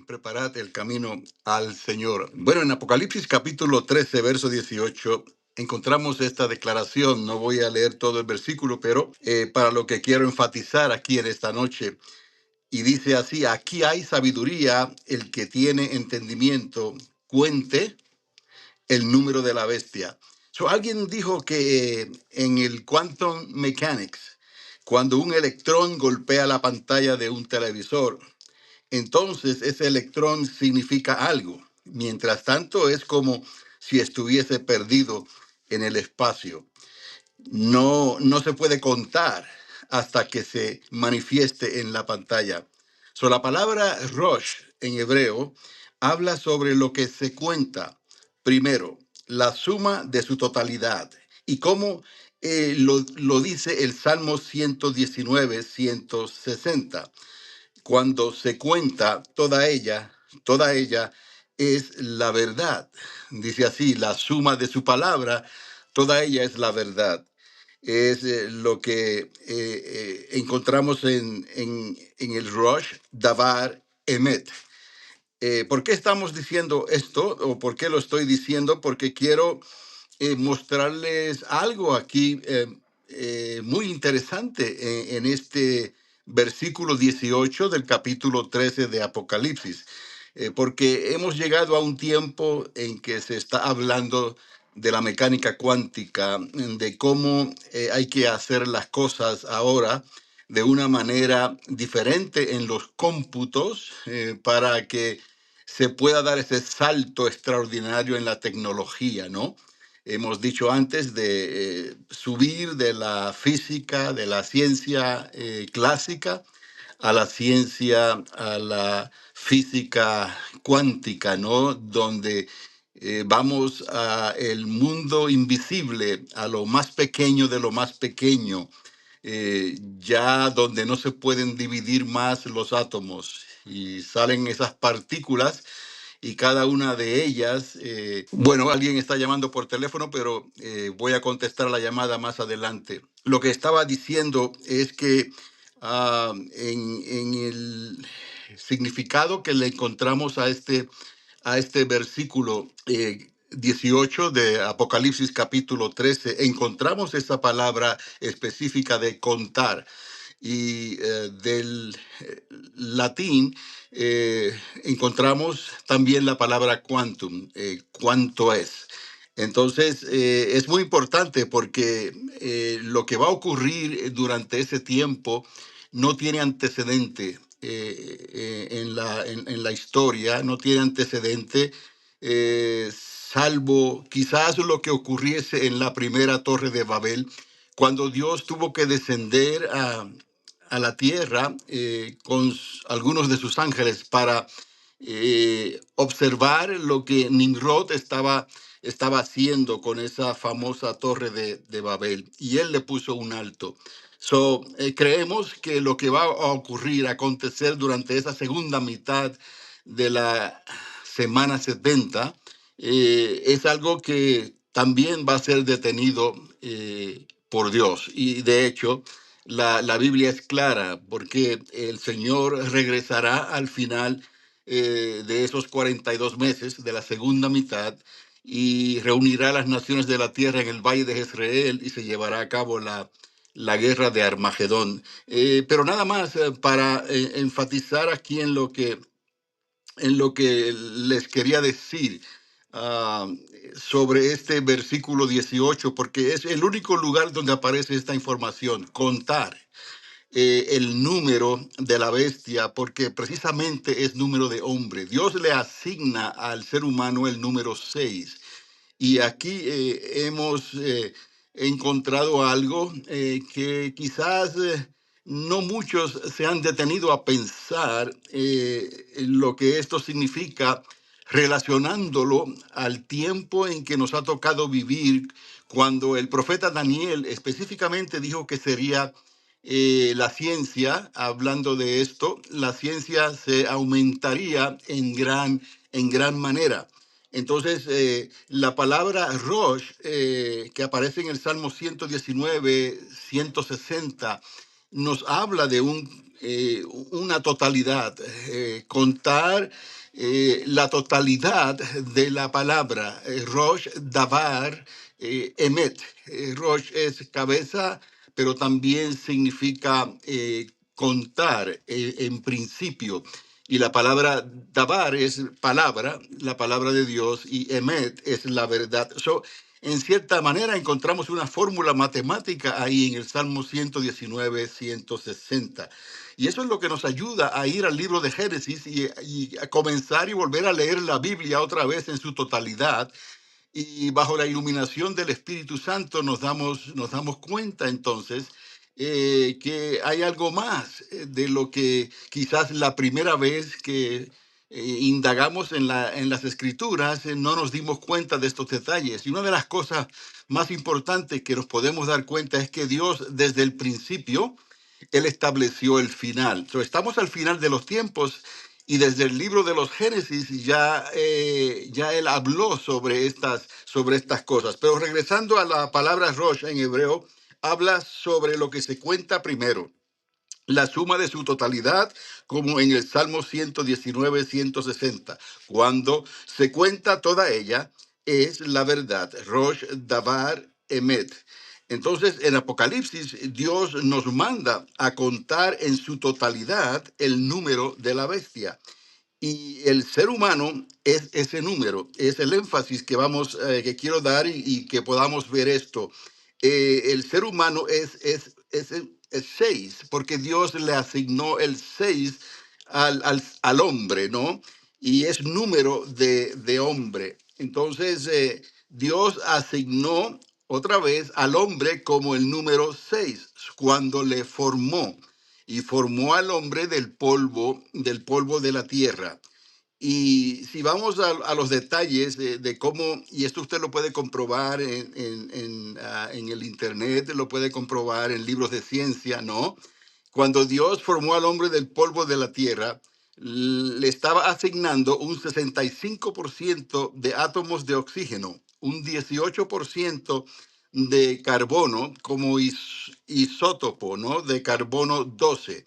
preparad el camino al Señor. Bueno, en Apocalipsis capítulo 13, verso 18, encontramos esta declaración. No voy a leer todo el versículo, pero para lo que quiero enfatizar aquí en esta noche. Y dice así: aquí hay sabiduría, el que tiene entendimiento, cuente el número de la bestia. Alguien dijo que en el quantum mechanics, cuando un electrón golpea la pantalla de un televisor, entonces ese electrón significa algo. Mientras tanto, es como si estuviese perdido en el espacio. No se puede contar hasta que se manifieste en la pantalla. La palabra Rosh en hebreo habla sobre lo que se cuenta. Primero, la suma de su totalidad. Y como lo dice el Salmo 119, 160. Cuando se cuenta toda ella es la verdad. Dice así: la suma de su palabra, toda ella es la verdad. Es lo que encontramos en el Rosh Davar Emet. ¿Por qué estamos diciendo esto? ¿O por qué lo estoy diciendo? Porque quiero mostrarles algo aquí muy interesante en este versículo 18 del capítulo 13 de Apocalipsis, porque hemos llegado a un tiempo en que se está hablando de la mecánica cuántica, de cómo hay que hacer las cosas ahora de una manera diferente en los cómputos, para que se pueda dar ese salto extraordinario en la tecnología, ¿no? Hemos dicho antes de subir de la física, de la ciencia clásica, a la ciencia, a la física cuántica, ¿no? Donde vamos a el mundo invisible, a lo más pequeño de lo más pequeño, ya donde no se pueden dividir más los átomos y salen esas partículas, y cada una de ellas, bueno, alguien está llamando por teléfono, pero voy a contestar la llamada más adelante. Lo que estaba diciendo es que en el significado que le encontramos a este versículo 18 de Apocalipsis capítulo 13, encontramos esa palabra específica de contar. Y del latín encontramos también la palabra quantum, cuánto es. Entonces, es muy importante porque lo que va a ocurrir durante ese tiempo no tiene antecedente en la historia, no tiene antecedente, salvo quizás lo que ocurriese en la primera torre de Babel, cuando Dios tuvo que descender a la tierra con algunos de sus ángeles para observar lo que Nimrod estaba haciendo con esa famosa torre de Babel, y él le puso un alto. Creemos que lo que va a ocurrir, a acontecer durante esa segunda mitad de la semana 70, es algo que también va a ser detenido por Dios. Y de hecho, la Biblia es clara, porque el Señor regresará al final de esos 42 meses de la segunda mitad, y reunirá a las naciones de la tierra en el valle de Jezreel, y se llevará a cabo la guerra de Armagedón. Pero nada más para enfatizar aquí en lo que les quería decir ah, sobre este versículo 18, porque es el único lugar donde aparece esta información: contar el número de la bestia, porque precisamente es número de hombre. Dios le asigna al ser humano el número 6. Y aquí hemos encontrado algo que quizás no muchos se han detenido a pensar en lo que esto significa, relacionándolo al tiempo en que nos ha tocado vivir, cuando el profeta Daniel específicamente dijo que sería la ciencia, hablando de esto, la ciencia se aumentaría en gran manera. Entonces, la palabra Rosh, que aparece en el Salmo 119, 160, nos habla de una totalidad. Contar la totalidad de la palabra, Rosh, Dabar, Emet. Rosh es cabeza, pero también significa contar en principio. Y la palabra Dabar es palabra, la palabra de Dios, y Emet es la verdad. En cierta manera encontramos una fórmula matemática ahí en el Salmo 119, 160. Y eso es lo que nos ayuda a ir al libro de Génesis y a comenzar y volver a leer la Biblia otra vez en su totalidad. Y bajo la iluminación del Espíritu Santo nos damos cuenta entonces que hay algo más de lo que quizás la primera vez que indagamos en las escrituras no nos dimos cuenta de estos detalles. Y una de las cosas más importantes que nos podemos dar cuenta es que Dios desde el principio él estableció el final. Estamos al final de los tiempos y desde el libro de los Génesis ya él habló sobre estas cosas. Pero regresando a la palabra Rosh en hebreo, habla sobre lo que se cuenta primero, la suma de su totalidad, como en el Salmo 119, 160. Cuando se cuenta toda ella, es la verdad. Rosh, Dabar, Emet. Entonces, en Apocalipsis, Dios nos manda a contar en su totalidad el número de la bestia. Y el ser humano es ese número, es el énfasis que quiero dar y que podamos ver esto. El ser humano es 6, porque Dios le asignó el 6 al hombre, ¿no? Y es número de hombre. Entonces, Dios asignó otra vez al hombre como el número 6 cuando le formó y formó al hombre del polvo de la tierra. Y si vamos a los detalles de cómo, y esto usted lo puede comprobar en el internet, lo puede comprobar en libros de ciencia, ¿no? Cuando Dios formó al hombre del polvo de la tierra, le estaba asignando un 65% de átomos de oxígeno, un 18% de carbono como isótopo, ¿no? De carbono 12,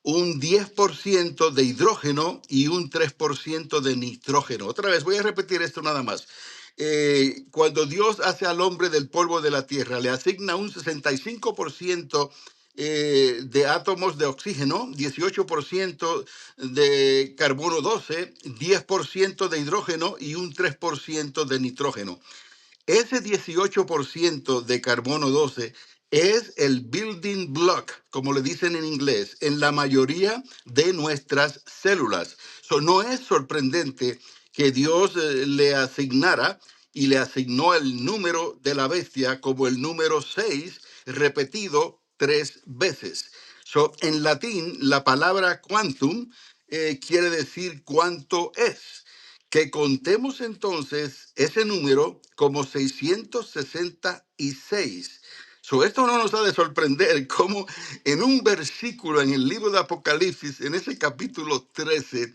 un 10% de hidrógeno y un 3% de nitrógeno. Otra vez, voy a repetir esto nada más. Cuando Dios hace al hombre del polvo de la tierra, le asigna un 65% de átomos de oxígeno, 18% de carbono 12, 10% de hidrógeno y un 3% de nitrógeno. Ese 18% de carbono 12 es el building block, como le dicen en inglés, en la mayoría de nuestras células. No es sorprendente que Dios le asignara y le asignó el número de la bestia como el número 6 repetido 3 veces. En latín, la palabra quantum quiere decir cuánto es. Que contemos entonces ese número como 666. Esto no nos ha de sorprender cómo en un versículo en el libro de Apocalipsis, en ese capítulo 13,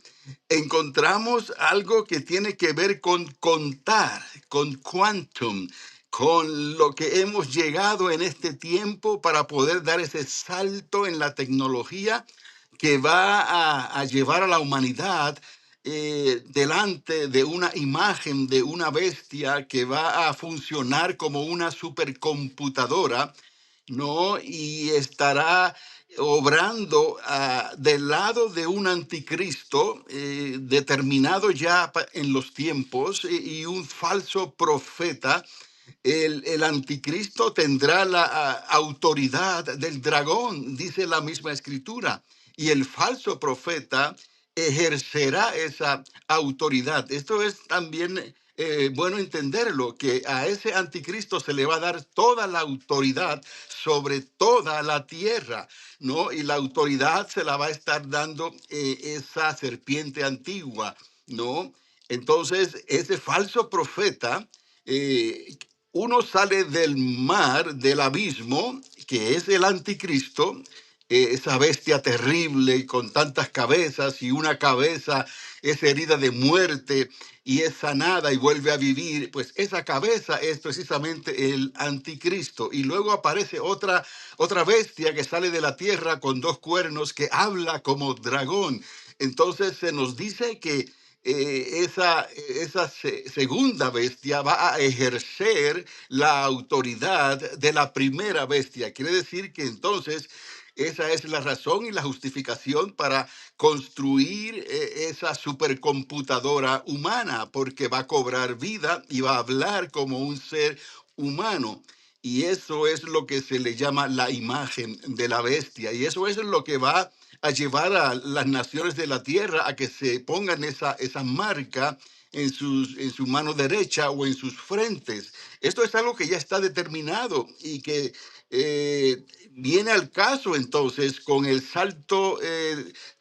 encontramos algo que tiene que ver con contar, con quantum, con lo que hemos llegado en este tiempo para poder dar ese salto en la tecnología que va a llevar a la humanidad delante de una imagen de una bestia que va a funcionar como una supercomputadora, ¿no? Y estará obrando del lado de un anticristo determinado ya en los tiempos y un falso profeta. El anticristo tendrá la autoridad del dragón, dice la misma escritura, y el falso profeta ejercerá esa autoridad. Esto es también bueno entenderlo, que a ese anticristo se le va a dar toda la autoridad sobre toda la tierra, ¿no? Y la autoridad se la va a estar dando esa serpiente antigua, ¿no? Entonces, ese falso profeta, eh, uno sale del mar, del abismo, que es el anticristo, esa bestia terrible con tantas cabezas, y una cabeza es herida de muerte y es sanada y vuelve a vivir. Pues esa cabeza es precisamente el anticristo. Y luego aparece otra bestia que sale de la tierra con 2 cuernos, que habla como dragón. Entonces se nos dice que esa segunda bestia va a ejercer la autoridad de la primera bestia. Quiere decir que entonces esa es la razón y la justificación para construir esa supercomputadora humana, porque va a cobrar vida y va a hablar como un ser humano. Y eso es lo que se le llama la imagen de la bestia. Y eso es lo que va a llevar a las naciones de la tierra a que se pongan esa marca en su mano derecha o en sus frentes. Esto es algo que ya está determinado y que viene al caso entonces con el salto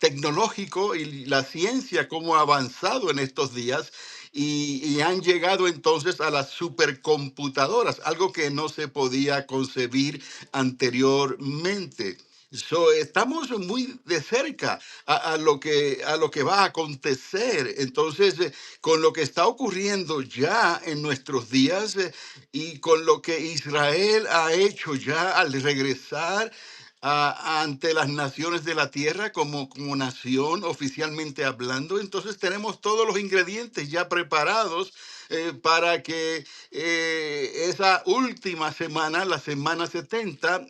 tecnológico y la ciencia como ha avanzado en estos días y han llegado entonces a las supercomputadoras, algo que no se podía concebir anteriormente. Estamos muy de cerca a lo que va a acontecer. Entonces, con lo que está ocurriendo ya en nuestros días y con lo que Israel ha hecho ya al regresar ante las naciones de la tierra como nación oficialmente hablando, entonces tenemos todos los ingredientes ya preparados para que esa última semana, la semana 70,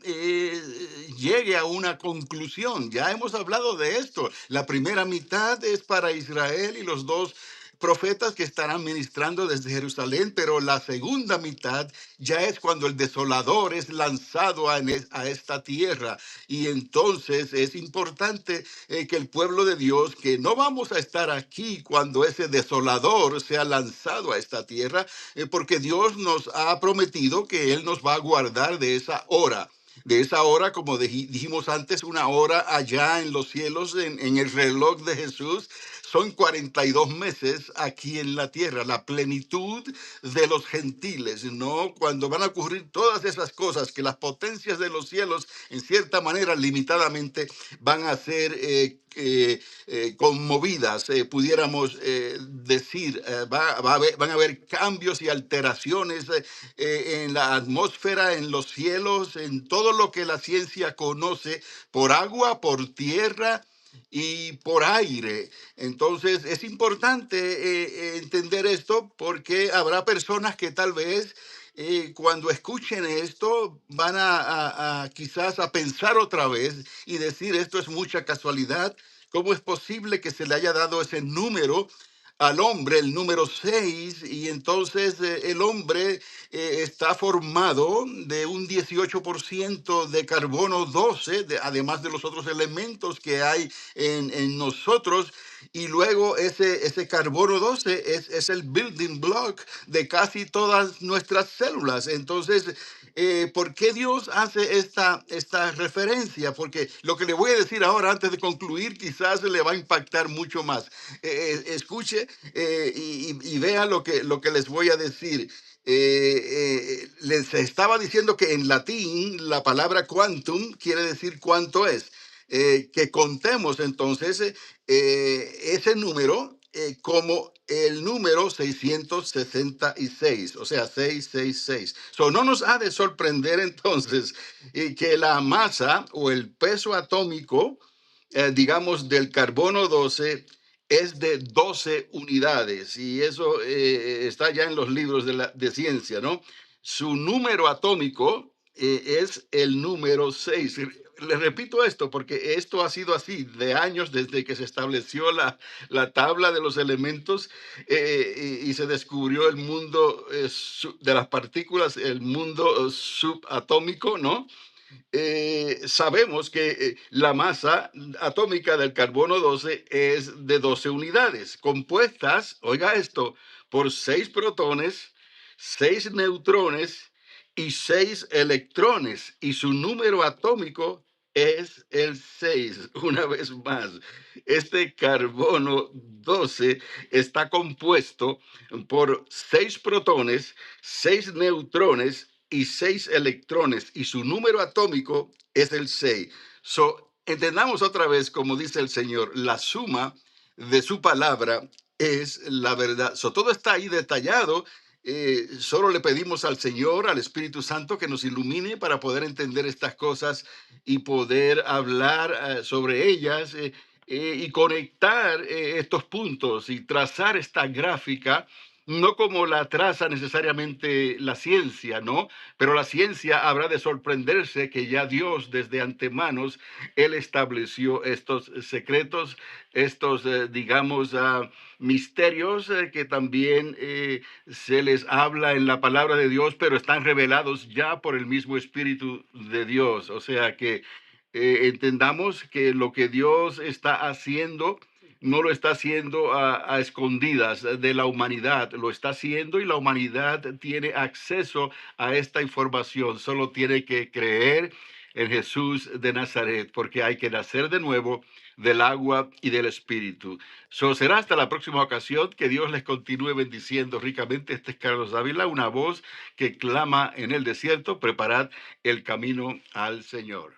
llegue a una conclusión. Ya hemos hablado de esto. La primera mitad es para Israel y los dos profetas que estarán ministrando desde Jerusalén, pero la segunda mitad ya es cuando el desolador es lanzado a esta tierra. Y entonces es importante que el pueblo de Dios, que no vamos a estar aquí cuando ese desolador sea lanzado a esta tierra, porque Dios nos ha prometido que Él nos va a guardar de esa hora. De esa hora, como dijimos antes, una hora allá en los cielos, en el reloj de Jesús, son 42 meses aquí en la tierra, la plenitud de los gentiles, ¿no? Cuando van a ocurrir todas esas cosas que las potencias de los cielos, en cierta manera, limitadamente, van a ser conmovidas, pudiéramos decir, van a haber cambios y alteraciones en la atmósfera, en los cielos, en todo lo que la ciencia conoce, por agua, por tierra y por aire. Entonces es importante entender esto porque habrá personas que tal vez cuando escuchen esto van quizás a pensar otra vez y decir esto es mucha casualidad. ¿Cómo es posible que se le haya dado ese número al hombre, el número 6? Y entonces el hombre está formado de un 18% de carbono 12, además de los otros elementos que hay en nosotros. Y luego ese carbono 12 es el building block de casi todas nuestras células. Entonces, ¿por qué Dios hace esta referencia? Porque lo que le voy a decir ahora, antes de concluir, quizás le va a impactar mucho más. Escuche y vea lo que les voy a decir. Les estaba diciendo que en latín la palabra quantum quiere decir cuánto es. Que contemos entonces ese número como el número 666, o sea, 666. So, no nos ha de sorprender entonces que la masa o el peso atómico, digamos, del carbono 12 es de 12 unidades, y eso está ya en los libros de ciencia, ¿no? Su número atómico es el número 6. Le repito esto porque esto ha sido así de años desde que se estableció la tabla de los elementos y se descubrió el mundo de las partículas, el mundo subatómico, ¿no? Sabemos que la masa atómica del carbono 12 es de 12 unidades, compuestas, oiga esto, por 6 protones, 6 neutrones y 6 electrones, y su número atómico es el 6. Una vez más, este carbono 12 está compuesto por 6 protones, 6 neutrones y 6 electrones, y su número atómico es el 6. So, entendamos otra vez, como dice el Señor, la suma de su palabra es la verdad. So, todo está ahí detallado. Solo le pedimos al Señor, al Espíritu Santo, que nos ilumine para poder entender estas cosas y poder hablar sobre ellas y conectar estos puntos y trazar esta gráfica, no como la traza necesariamente la ciencia, ¿no? Pero la ciencia habrá de sorprenderse que ya Dios desde antemanos, Él estableció estos secretos, estos, digamos, misterios que también se les habla en la palabra de Dios, pero están revelados ya por el mismo Espíritu de Dios. O sea que entendamos que lo que Dios está haciendo no lo está haciendo a escondidas de la humanidad, lo está haciendo y la humanidad tiene acceso a esta información, solo tiene que creer en Jesús de Nazaret, porque hay que nacer de nuevo del agua y del Espíritu. Será hasta la próxima ocasión, que Dios les continúe bendiciendo ricamente. Este es Carlos Dávila, una voz que clama en el desierto: preparad el camino al Señor.